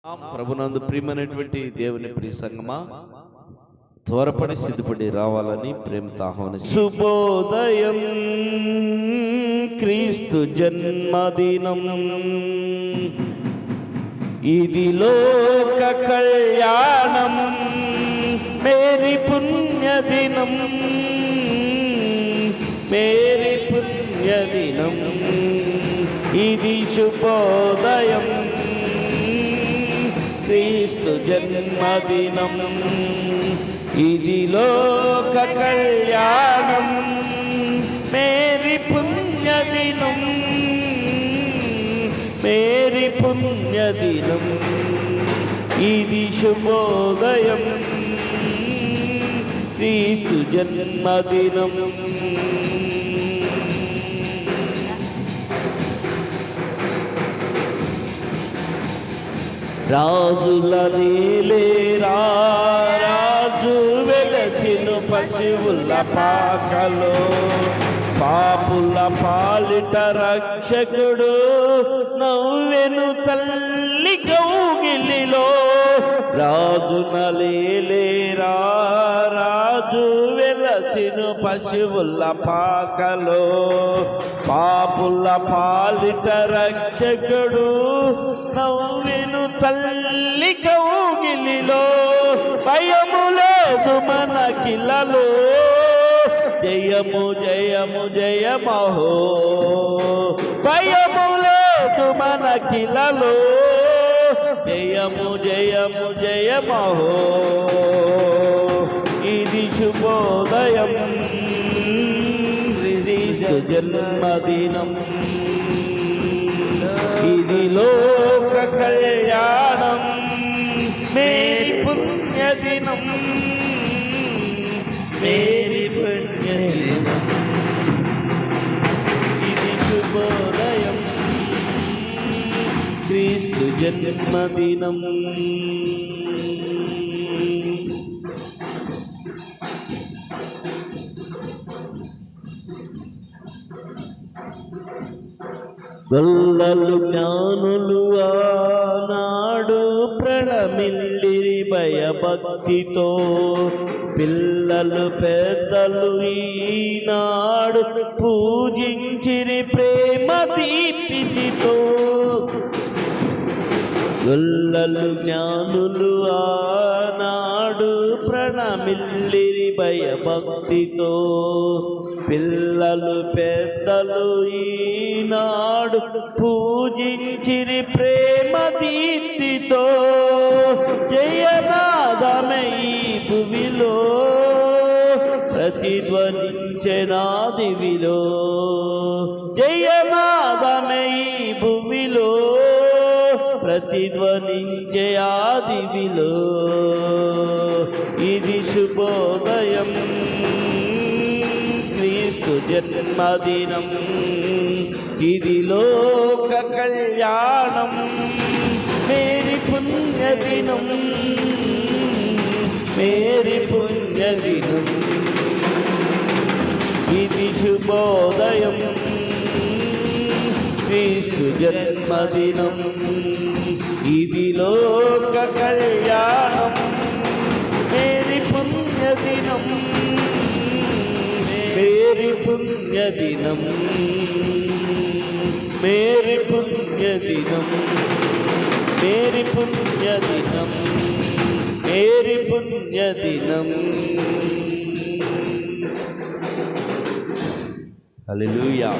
ప్రభునందు ప్రియమైనటువంటి దేవుని ప్రియ సంగమా, త్వరపడి సిద్ధపడి రావాలని ప్రేమతో ఆహ్వానిస్తున్నాను. శుభోదయం, క్రీస్తు జన్మదినం, ఇది లోక కళ్యాణం, మేరీ పుణ్యదినం, మేరీ పుణ్యదినం, ఇది శుభోదయం, క్రీస్తు జన్మదినం, ఇది లోక కళ్యాణం, మేరీ పుణ్యదినం, మేరీ పుణ్యదినం, ఇది శుభోదయం, క్రీస్తు జన్మదినం. రాజుల నీలేరా రాజు వెలసిను పశువుల పాకలో, పాపుల పాలిట రక్షకుడు నవ్వెను తల్లి కౌగిలిలో. రాజుల నీలేరా రాజు వెలసిను పశువుల పాకలో, పాపుల పాలిట రక్షకుడు నవ్వెను తల్లి కౌగిలిలో. భయము లేదు మనకిలలో, జయము జయము జయమహో, భయము లేదు మనకిలలో, జయము జయము జయమహో, ఇది శుభోదయం, క్రీస్తు జన్మదినం, ఇది లోక కళ్యాణం, మేరీ పుణ్యదినం, మేరీ పుణ్యదినం, ఇది శుభోదయం, క్రీస్తు జన్మదినం. గొల్లలు జ్ఞానులు ఆనాడు ప్రణమిల్లిరి భయభక్తితో, పిల్లలు పెద్దలు ఈనాడు పూజించిరి ప్రేమ దీప్తితో. గొల్లలు జ్ఞానులు ఆనాడు ప్రణమిల్లిరి భయభక్తితో, పిల్లలు పెద్దలు ఈనాడు పూజించిరి ప్రేమ దీప్తితో. జయనాదమే ఈ భువిలో ప్రతిధ్వనించెనా దివిలో, జయనాదమే ఈ భువిలో ప్రతిధ్వనించే ఆ దివిలో, ఇది శుభోదయం, క్రీస్తు జన్మదినం, ఇది లోక కళ్యాణం, మేరీ పుణ్యదినం, మేరీ పుణ్యదినం, ఇది శుభోదయం, క్రీస్తు జన్మదినం, ఇది లోక కళ్యాణం, మేరీ పుణ్యదినం, మేరీ పుణ్యదినం, మేరీ పుణ్యదినం, మేరీ పుణ్యదినం, మేరీ పుణ్యదినం. హల్లెలూయా.